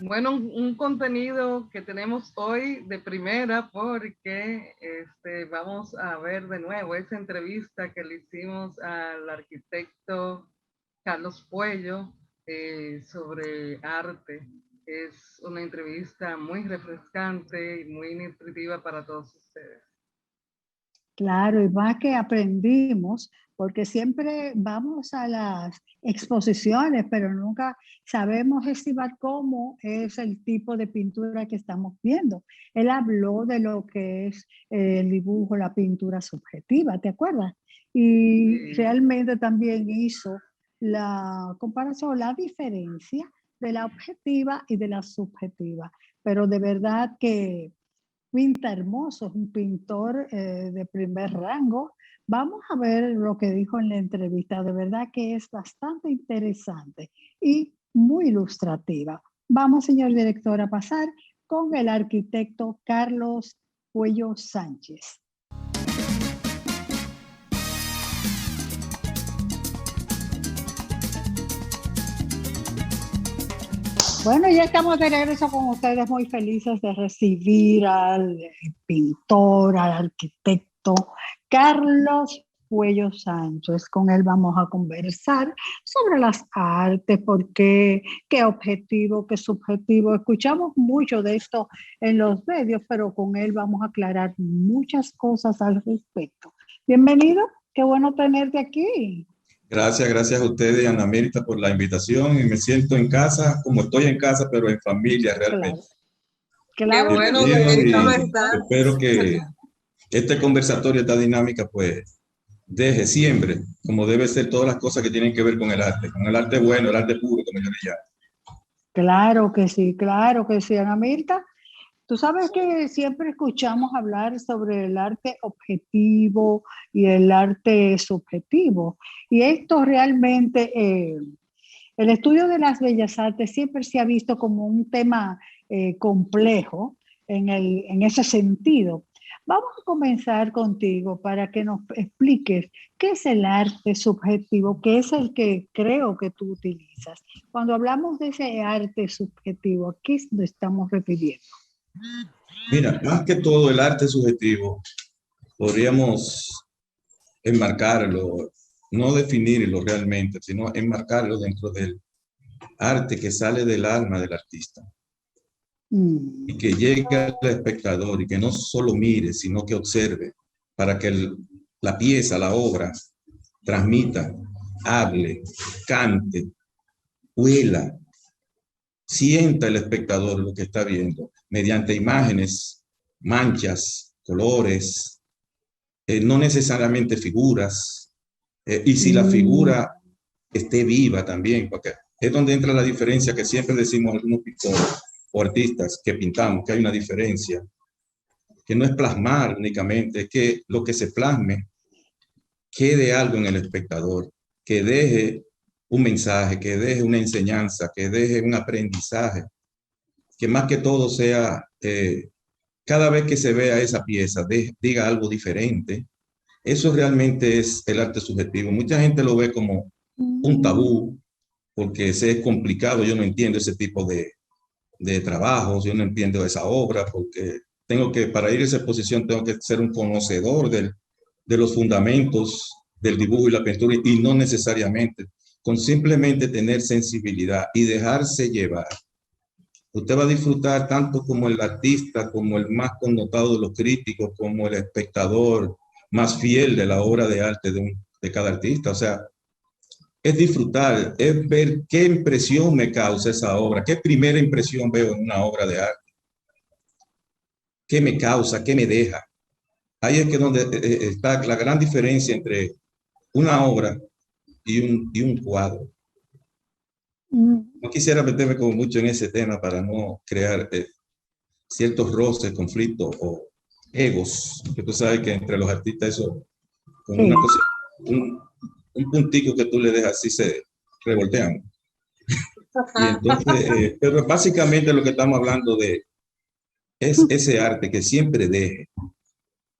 Bueno, un contenido que tenemos hoy de primera porque vamos a ver de nuevo esa entrevista que le hicimos al arquitecto Carlos Puello sobre arte. Es una entrevista muy refrescante y muy nutritiva para todos ustedes. Claro, y más que aprendimos, porque siempre vamos a las exposiciones, pero nunca sabemos estimar cómo es el tipo de pintura que estamos viendo. Él habló de lo que es el dibujo, la pintura subjetiva, ¿te acuerdas? Y realmente también hizo la comparación, la diferencia de la objetiva y de la subjetiva. Pero de verdad que pinta hermoso, es un pintor de primer rango. Vamos a ver lo que dijo en la entrevista. De verdad que es bastante interesante y muy ilustrativa. Vamos, señor director, a pasar con el arquitecto Carlos Puello Sánchez. Bueno, ya estamos de regreso con ustedes, muy felices de recibir al pintor, al arquitecto Carlos Puello Sánchez. Con él vamos a conversar sobre las artes, por qué objetivo, qué subjetivo. Escuchamos mucho de esto en los medios, pero con él vamos a aclarar muchas cosas al respecto. Bienvenido, qué bueno tenerte aquí. Gracias a ustedes, Ana Mirta, por la invitación y me siento en casa, como estoy en casa, pero en familia realmente. Claro. Qué bueno que estás. Espero que este conversatorio, esta dinámica, pues deje siempre, como debe ser todas las cosas que tienen que ver con el arte bueno, el arte puro, como yo le llamo. Claro que sí, Ana Mirta. Tú sabes que siempre escuchamos hablar sobre el arte objetivo y el arte subjetivo. Y esto realmente, el estudio de las bellas artes siempre se ha visto como un tema complejo en ese sentido. Vamos a comenzar contigo para que nos expliques qué es el arte subjetivo, que es el que creo que tú utilizas. Cuando hablamos de ese arte subjetivo, ¿a qué nos estamos refiriendo? Mira, más que todo el arte subjetivo, podríamos enmarcarlo, no definirlo realmente, sino enmarcarlo dentro del arte que sale del alma del artista. Y que llegue al espectador y que no solo mire, sino que observe, para que la pieza, la obra, transmita, hable, cante, huela, sienta el espectador lo que está viendo, mediante imágenes, manchas, colores, no necesariamente figuras, y si la figura esté viva también, porque es donde entra la diferencia que siempre decimos algunos pintores o artistas que pintamos, que hay una diferencia, que no es plasmar únicamente, es que lo que se plasme quede algo en el espectador, que deje un mensaje, que deje una enseñanza, que deje un aprendizaje, que más que todo sea, cada vez que se vea esa pieza, diga algo diferente. Eso realmente es el arte subjetivo. Mucha gente lo ve como un tabú, porque es complicado, yo no entiendo ese tipo de trabajos, yo no entiendo esa obra, porque para ir a esa exposición tengo que ser un conocedor de los fundamentos del dibujo y la pintura, y no necesariamente, con simplemente tener sensibilidad y dejarse llevar. Usted va a disfrutar tanto como el artista, como el más connotado de los críticos, como el espectador más fiel de la obra de arte de cada artista. O sea, es disfrutar, es ver qué impresión me causa esa obra, qué primera impresión veo en una obra de arte, qué me causa, qué me deja. Ahí es que donde está la gran diferencia entre una obra y un cuadro. No quisiera meterme como mucho en ese tema para no crear ciertos roces, conflictos o egos, que tú sabes que entre los artistas eso, con una cosa, un puntico que tú le dejas así se revoltean. Y entonces, pero básicamente lo que estamos hablando de es ese arte que siempre deje,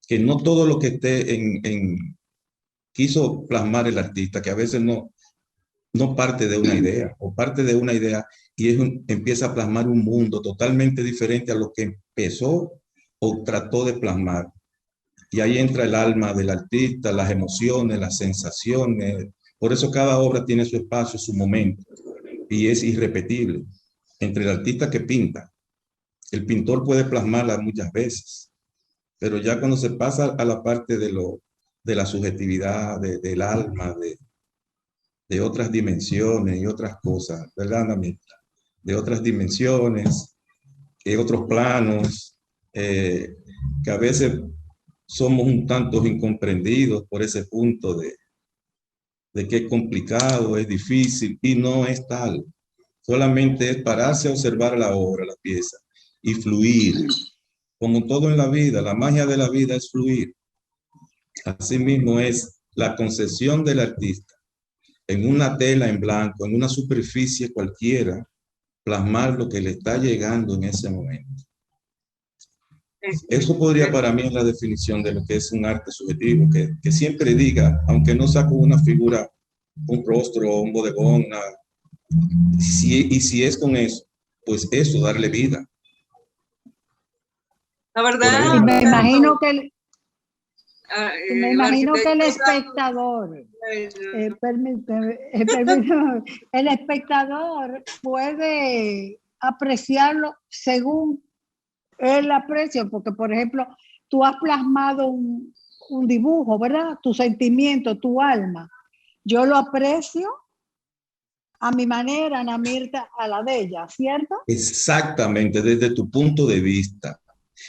que no todo lo que esté quiso plasmar el artista, que a veces no, no parte de una idea, o parte de una idea y empieza a plasmar un mundo totalmente diferente a lo que empezó o trató de plasmar. Y ahí entra el alma del artista, las emociones, las sensaciones. Por eso cada obra tiene su espacio, su momento, y es irrepetible. Entre el artista que pinta, el pintor puede plasmarla muchas veces, pero ya cuando se pasa a la parte de la subjetividad, del alma, de otras dimensiones y otras cosas, ¿verdad, Ana Mirta? De otras dimensiones, de otros planos, que a veces somos un tanto incomprendidos por ese punto de que es complicado, es difícil, y no es tal. Solamente es pararse a observar la obra, la pieza, y fluir. Como todo en la vida, la magia de la vida es fluir. Asimismo es la concepción del artista en una tela en blanco, en una superficie cualquiera, plasmar lo que le está llegando en ese momento. Eso podría para mí es la definición de lo que es un arte subjetivo, que siempre diga, aunque no saco una figura, un rostro, un bodegón, y si es con eso, pues eso, darle vida. La Y verdad, me imagino que el el arquitecto espectador, permíteme, el espectador puede apreciarlo según él aprecia, porque por ejemplo, tú has plasmado un dibujo, ¿verdad? Tu sentimiento, tu alma. Yo lo aprecio a mi manera, Ana Mirta, a la de ella, ¿cierto? Exactamente, desde tu punto de vista.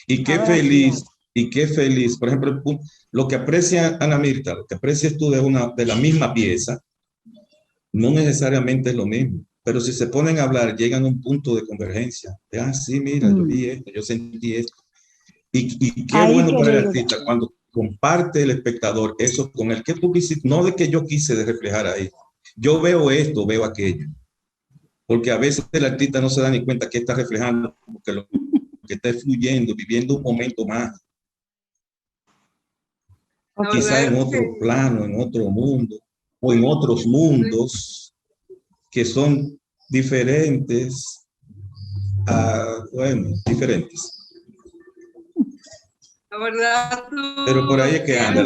Y qué Ahora feliz, sí. y qué feliz. Por ejemplo, lo que aprecia Ana Mirta, lo que aprecias tú de la misma pieza, no necesariamente es lo mismo. Pero si se ponen a hablar, llegan a un punto de convergencia. Sí, mira, yo vi esto, yo sentí esto. Y qué Ahí bueno para el quería llegar. artista cuando comparte el espectador eso con el que tú quisiste, no de que yo quise de reflejar ahí. Yo veo esto, veo aquello. Porque a veces el artista no se da ni cuenta que está reflejando, porque lo que está fluyendo, viviendo un momento más. Quizá en otro plano, en otro mundo, o en otros mundos que son diferentes, bueno, diferentes. La verdad, Pero por ahí es que anda.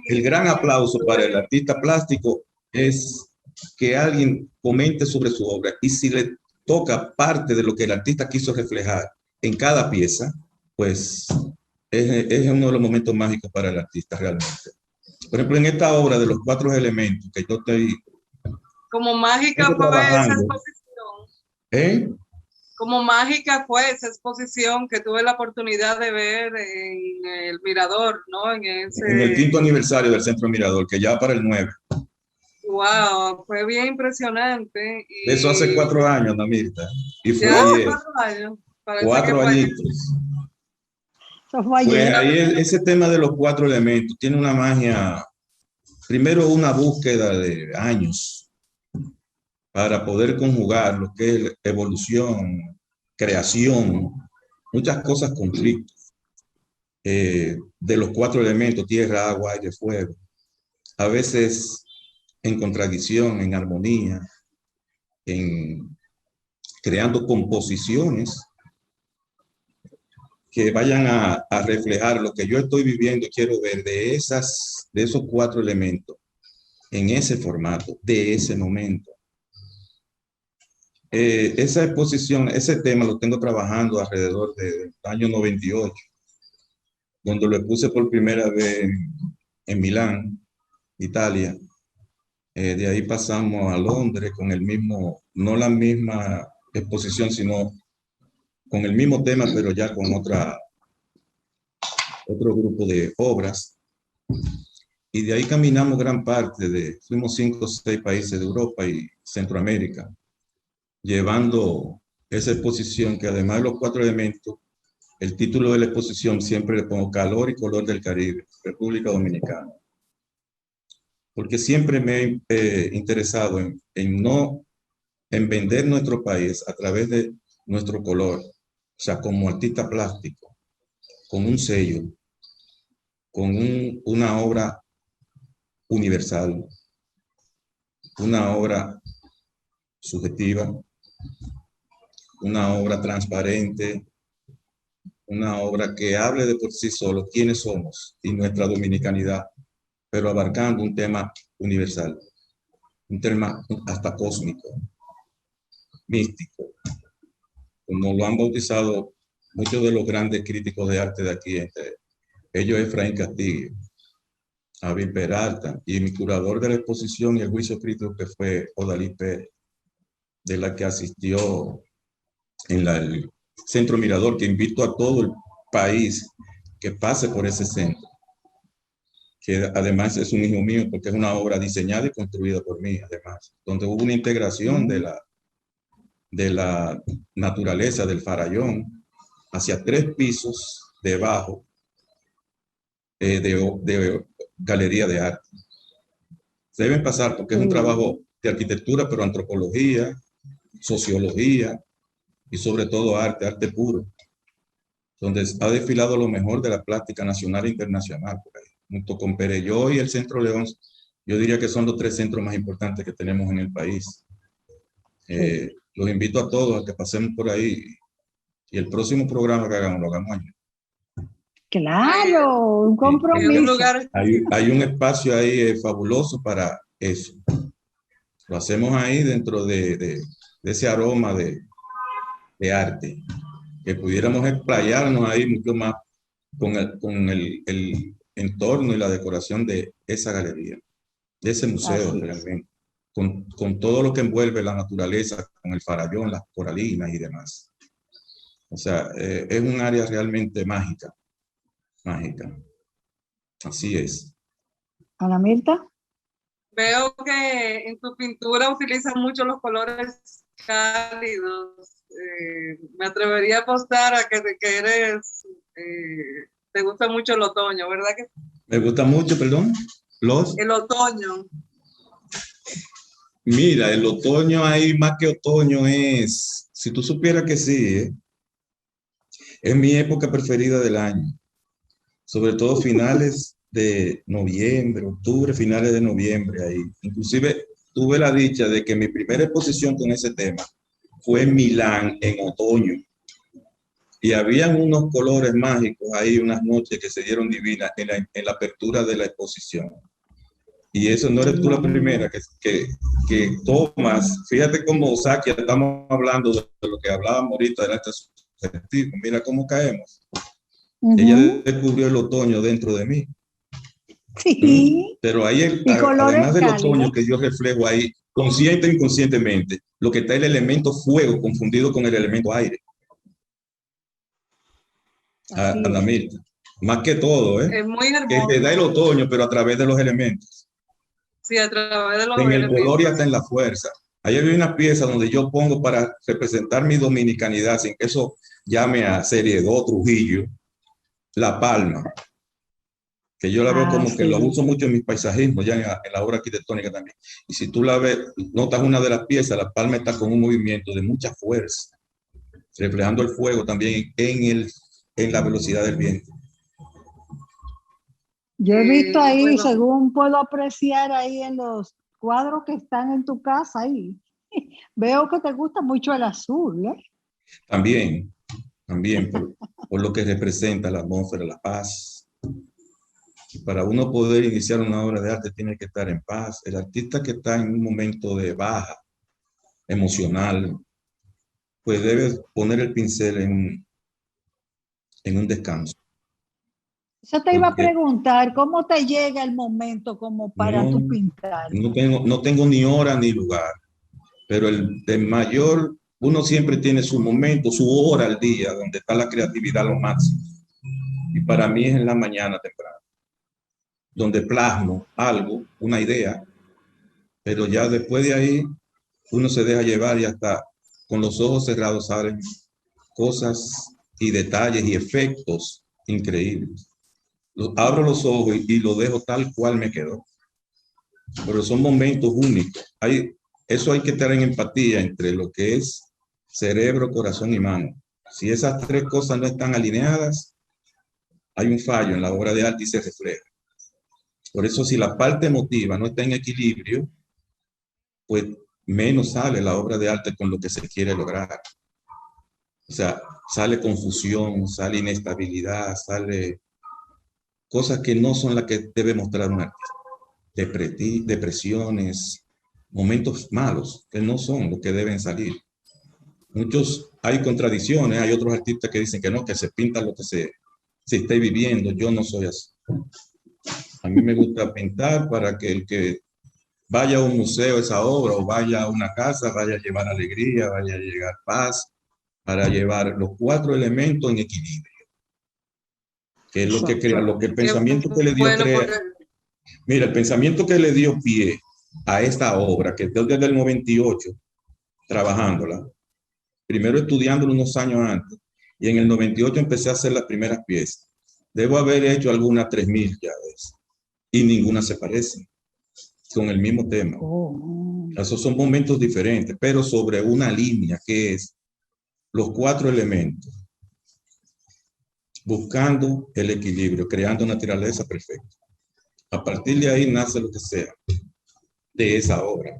El gran bien. aplauso para el artista plástico es que alguien comente sobre su obra y si le toca parte de lo que el artista quiso reflejar en cada pieza, pues es uno de los momentos mágicos para el artista realmente. Por ejemplo, en esta obra de los 4 elementos que yo estoy como mágica fue esa exposición. ¿Eh? Como mágica fue esa exposición que tuve la oportunidad de ver en el Mirador, ¿no? En el 5º aniversario del Centro Mirador, que ya para el 9. Wow, fue bien impresionante. Y eso hace 4 años, Namirta. Y fue ya ayer. 4 años. Parece 4 que fue ayer. añitos. Pues ahí ese tema de los 4 elementos tiene una magia, primero una búsqueda de años para poder conjugar lo que es evolución, creación, muchas cosas conflictos de los 4 elementos, tierra, agua, aire, fuego. A veces en contradicción, en armonía, creando composiciones que vayan a reflejar lo que yo estoy viviendo y quiero ver de esos 4 elementos en ese formato, de ese momento. Esa exposición, ese tema lo tengo trabajando alrededor del año 98, cuando lo puse por primera vez en Milán, Italia. De ahí pasamos a Londres con el mismo, no la misma exposición, sino con el mismo tema, pero ya con otro grupo de obras. Y de ahí caminamos gran parte fuimos 5 o 6 países de Europa y Centroamérica, llevando esa exposición que además de los 4 elementos, el título de la exposición siempre le pongo Calor y Color del Caribe, República Dominicana. Porque siempre me he interesado en vender nuestro país a través de nuestro color, o sea, como artista plástico, con un sello, con una obra universal, una obra subjetiva, una obra transparente, una obra que hable de por sí solo quiénes somos y nuestra dominicanidad, pero abarcando un tema universal, un tema hasta cósmico, místico, como lo han bautizado muchos de los grandes críticos de arte de aquí, entre ellos Efraín Castillo, Javier Peralta, y mi curador de la exposición y el juicio crítico que fue Odalí Pérez, de la que asistió en el Centro Mirador, que invito a todo el país que pase por ese centro, que además es un hijo mío porque es una obra diseñada y construida por mí, además, donde hubo una integración de la naturaleza del farallón hacia 3 pisos debajo de galería de arte. Se deben pasar porque es un trabajo de arquitectura, pero antropología, sociología y sobre todo arte puro, donde ha desfilado lo mejor de la plástica nacional e internacional por ahí. Junto con Perelló y el Centro León, yo diría que son los 3 centros más importantes que tenemos en el país. Los invito a todos a que pasemos por ahí y el próximo programa que hagamos, lo hagamos allí. Claro, un compromiso. Hay un espacio ahí fabuloso para eso. Lo hacemos ahí dentro de ese aroma de arte, que pudiéramos explayarnos ahí mucho más con el entorno y la decoración de esa galería, de ese museo realmente, con todo lo que envuelve la naturaleza, con el farallón, las coralinas y demás. O sea, es un área realmente mágica. Así es. Ana Mirta. Veo que en tu pintura utilizas mucho los colores cálidos. Me atrevería a apostar a que te gusta mucho el otoño, ¿verdad que? Me gusta mucho, perdón. El otoño. Mira, el otoño ahí, más que otoño es, si tú supieras que sí, es mi época preferida del año. Sobre todo finales de noviembre, octubre, finales de noviembre ahí. Inclusive tuve la dicha de que mi primera exposición con ese tema fue en Milán en otoño. Y habían unos colores mágicos ahí, unas noches que se dieron divinas en la apertura de la exposición. Y eso no eres tú la primera que tomas. Fíjate cómo, Saki, estamos hablando de lo que hablábamos ahorita del arte subjetivo. Mira cómo caemos. Ella descubrió el otoño dentro de mí. Sí. Pero ahí, además del otoño que yo reflejo ahí, consciente e inconscientemente, lo que está el elemento fuego confundido con el elemento aire. Ana Mirta. Más que todo, Es muy hermoso. Que te da el otoño, pero a través de los elementos. Sí, a través de los en elementos. El color y hasta en la fuerza. Ahí hay una pieza donde yo pongo para representar mi dominicanidad, sin que eso llame a Serie 2, Trujillo, la palma, que yo la veo como que lo uso mucho en mis paisajismos, ya en la obra arquitectónica también. Y si tú la ves, notas una de las piezas, la palma está con un movimiento de mucha fuerza, reflejando el fuego también en la velocidad del viento. Yo he visto ahí, según puedo apreciar ahí en los cuadros que están en tu casa ahí, veo que te gusta mucho el azul, ¿eh? También por lo que representa la atmósfera, la paz. Para uno poder iniciar una obra de arte tiene que estar en paz. El artista que está en un momento de baja emocional, pues debe poner el pincel en un descanso. Yo te iba a preguntar, ¿cómo te llega el momento como para tu pintar? No tengo ni hora ni lugar, pero el mayor, uno siempre tiene su momento, su hora al día, donde está la creatividad lo máximo. Y para mí es en la mañana temprano, donde plasmo algo, una idea, pero ya después de ahí uno se deja llevar y hasta con los ojos cerrados salen cosas y detalles y efectos increíbles. Abro los ojos y lo dejo tal cual me quedó. Pero son momentos únicos. Eso hay que estar en empatía entre lo que es cerebro, corazón y mano. Si esas 3 cosas no están alineadas, hay un fallo en la obra de arte y se refleja. Por eso, si la parte emotiva no está en equilibrio, pues menos sale la obra de arte con lo que se quiere lograr. O sea, sale confusión, sale inestabilidad, sale cosas que no son las que debe mostrar un artista. Depresiones, momentos malos, que no son los que deben salir. Hay contradicciones, hay otros artistas que dicen que no, que se pinta lo que se esté viviendo. Yo no soy así. A mí me gusta pintar para que el que vaya a un museo esa obra o vaya a una casa, vaya a llevar alegría, vaya a llevar paz, para llevar los 4 elementos en equilibrio. Que es lo que crea, lo que el pensamiento que le dio Mira, el pensamiento que le dio pie a esta obra, que estoy desde el 98 trabajándola, primero estudiándola unos años antes, y en el 98 empecé a hacer las primeras piezas. Debo haber hecho algunas 3.000 ya de esas, y ninguna se parece, con el mismo tema. Esos son momentos diferentes, pero sobre una línea que es los 4 elementos, buscando el equilibrio, creando naturaleza perfecta. A partir de ahí nace lo que sea de esa obra.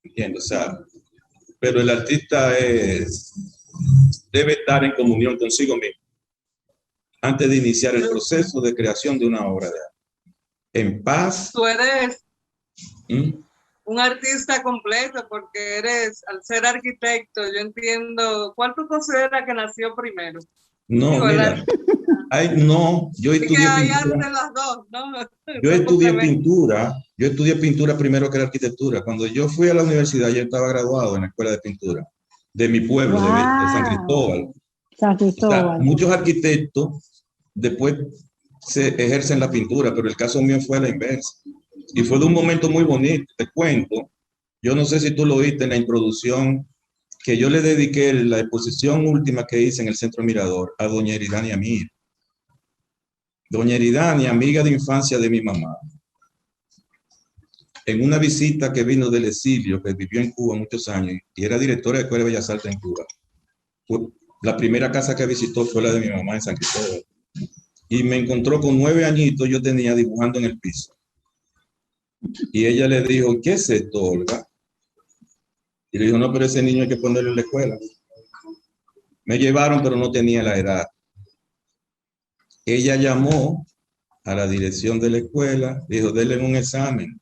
¿Entiendes? O sea, pero el artista debe estar en comunión consigo mismo antes de iniciar el proceso de creación de una obra de arte. En paz. Tú eres un artista completo porque eres, al ser arquitecto, yo entiendo, ¿cuál tú consideras que nació primero? No, digo, mira, yo estudié pintura. Las dos, ¿no? Yo estudié pintura primero que la arquitectura. Cuando yo fui a la universidad, yo estaba graduado en la escuela de pintura de mi pueblo, de San Cristóbal. San Cristóbal. O sea, muchos arquitectos después se ejercen la pintura, pero el caso mío fue a la inversa. Y fue de un momento muy bonito, te cuento. Yo no sé si tú lo oíste en la introducción, que yo le dediqué la exposición última que hice en el Centro Mirador a doña Eridania Mir. Doña Eridania, amiga de infancia de mi mamá, en una visita que vino del exilio, que vivió en Cuba muchos años y era directora de Escuela de Bellas Artes en Cuba. La primera casa que visitó fue la de mi mamá en San Cristóbal. Y me encontró con 9 añitos, yo tenía dibujando en el piso. Y ella le dijo, ¿qué es esto, Olga? Y le dijo, no, pero ese niño hay que ponerlo en la escuela. Me llevaron, pero no tenía la edad. Ella llamó a la dirección de la escuela, dijo, denle un examen.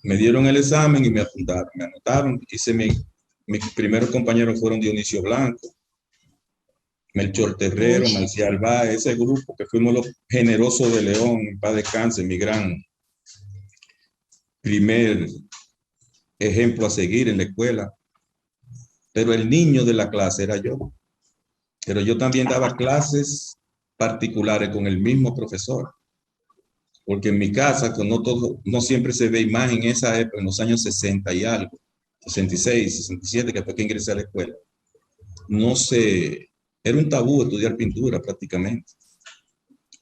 Me dieron el examen y me apuntaron, me anotaron. Mis primeros compañeros fueron Dionisio Blanco, Melchor Terrero, Marcial Báez, ese grupo que fuimos los generosos de León, en paz descanse, mi gran primer ejemplo a seguir en la escuela. Pero el niño de la clase era yo. Pero yo también daba clases particulares con el mismo profesor. Porque en mi casa, que no siempre se ve imagen en esa época, en los años 60 y algo, 66, 67, que fue que ingresé a la escuela, era un tabú estudiar pintura prácticamente.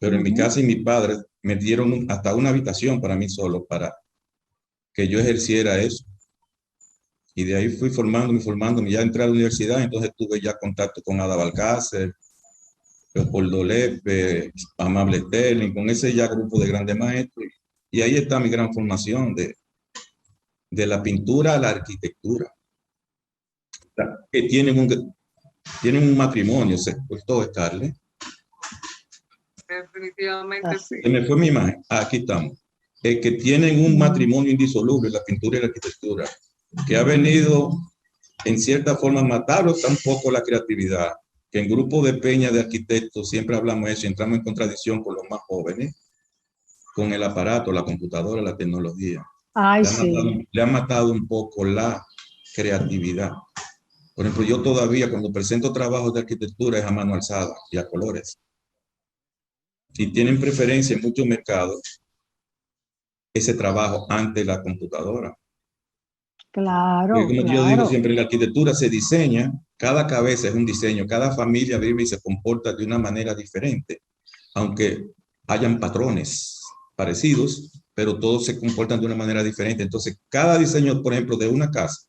Pero en mi casa y mi padre me dieron hasta una habitación para mí solo, para que yo ejerciera eso. Y de ahí fui formándome, ya entré a la universidad, entonces tuve ya contacto con Ada Balcácer, Leopoldo Lepe, Amable Sterling, con ese ya grupo de grandes maestros. Y ahí está mi gran formación de la pintura a la arquitectura. Que tienen un matrimonio, ¿se cortó, Scarlett? Definitivamente sí. Se me fue mi imagen. Aquí estamos. Que tienen un matrimonio indisoluble, la pintura y la arquitectura, que ha venido en cierta forma a matarlos tampoco la creatividad, que en grupo de peña de arquitectos siempre hablamos de eso y entramos en contradicción con los más jóvenes, con el aparato, la computadora, la tecnología. Le ha matado un poco la creatividad. Por ejemplo, yo todavía cuando presento trabajos de arquitectura es a mano alzada y a colores. Y tienen preferencia en muchos mercados ese trabajo ante la computadora. Claro. Porque como yo digo siempre, en la arquitectura se diseña, cada cabeza es un diseño, cada familia vive y se comporta de una manera diferente, aunque hayan patrones parecidos, pero todos se comportan de una manera diferente. Entonces, cada diseño, por ejemplo, de una casa,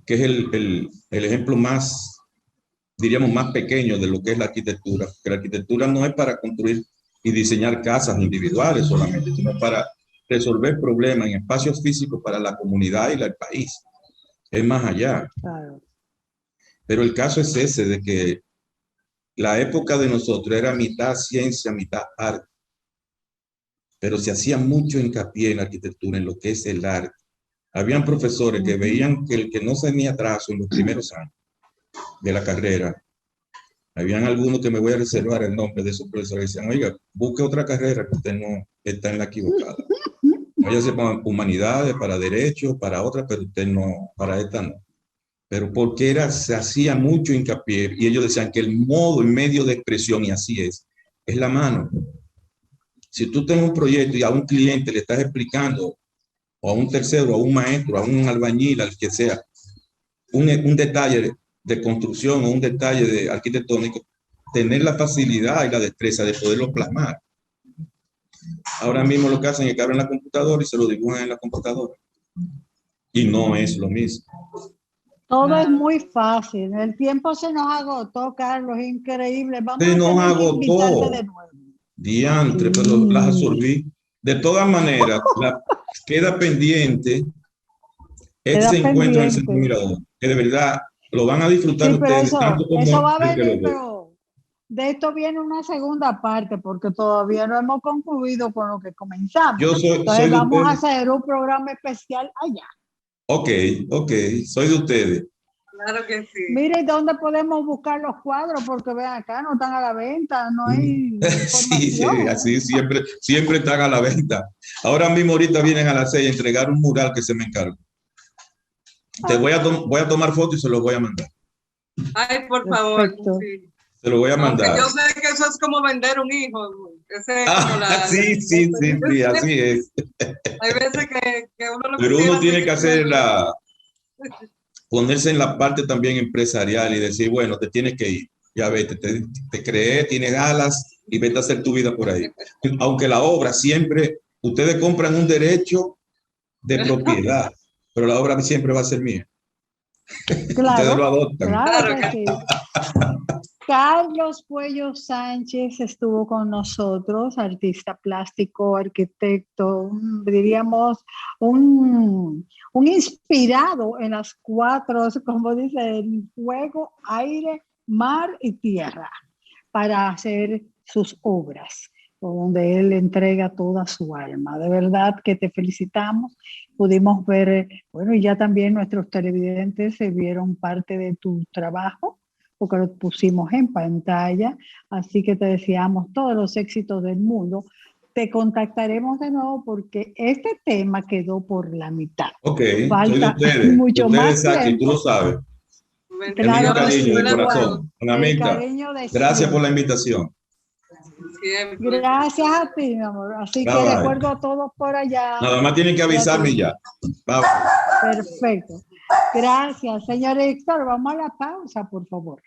que es el ejemplo más, diríamos, más pequeño de lo que es la arquitectura, que la arquitectura no es para construir y diseñar casas individuales solamente, sino para resolver problemas en espacios físicos para la comunidad y el país. Es más allá. Claro. Pero el caso es ese, de que la época de nosotros era mitad ciencia, mitad arte. Pero se hacía mucho hincapié en la arquitectura, en lo que es el arte. Habían profesores que veían que el que no tenía trazo en los primeros años de la carrera, habían algunos que me voy a reservar el nombre de esos profesores, decían, oiga, busque otra carrera que usted no está en la equivocada. Váyase para humanidades, para derechos, para otras, pero usted no, para esta no. Pero porque se hacía mucho hincapié y ellos decían que el modo y medio de expresión, y así es la mano. Si tú tienes un proyecto y a un cliente le estás explicando, o a un tercero, a un maestro, a un albañil, al que sea, un detalle de construcción o un detalle de arquitectónico, tener la facilidad y la destreza de poderlo plasmar. Ahora mismo lo que hacen es que abren la computadora y se lo dibujan en la computadora. Y no es lo mismo. Todo es muy fácil. El tiempo se nos agotó, Carlos, increíble. Vamos Se a nos tener que invitarte agotó. de nuevo. Diantre, Sí. pero las absorbí. De todas maneras, queda pendiente ese encuentro en el Centro Mirador, que de verdad lo van a disfrutar Sí, pero ustedes tanto como eso va a el que lo venir, ve. pero de esto viene una segunda parte, porque todavía no hemos concluido con lo que comenzamos. Yo soy Entonces de vamos a ustedes. hacer un programa especial allá. Ok, soy de ustedes. Claro que sí. Mire, ¿dónde podemos buscar los cuadros? Porque vean acá, no están a la venta, no hay Sí, información. así siempre están a la venta. Ahora mismo, ahorita vienen a las 6 a entregar un mural que se me encargó. Voy a tomar fotos y se los voy a mandar. Ay, por favor. Sí. Se lo voy a mandar. Aunque yo sé que eso es como vender un hijo. Sí, así es. Hay veces que uno lo Pero uno tiene que hacer ponerse en la parte también empresarial y decir, bueno, te tienes que ir. Ya vete, te creé, tienes alas y vete a hacer tu vida por ahí. Aunque la obra siempre, ustedes compran un derecho de propiedad, pero la obra siempre va a ser mía. Claro, ustedes lo adoptan. Claro que sí. Carlos Puello Sánchez estuvo con nosotros, artista plástico, arquitecto, diríamos un inspirado en las cuatro, como dice, el fuego, aire, mar y tierra, para hacer sus obras, donde él entrega toda su alma. De verdad que te felicitamos. Pudimos ver, bueno, y ya también nuestros televidentes se vieron parte de tu trabajo, porque lo pusimos en pantalla, así que te deseamos todos los éxitos del mundo. Te contactaremos de nuevo porque este tema quedó por la mitad. Ok, falta soy de ustedes. mucho ustedes más saben, tiempo. tú lo sabes. Claro, cariño de corazón. Amita, gracias por la invitación. Siempre. Gracias a ti, mi amor. Así que recuerdo a todos por allá. Nada más tienen que avisarme ya. Bye. Perfecto. Gracias, señor Héctor. Vamos a la pausa, por favor.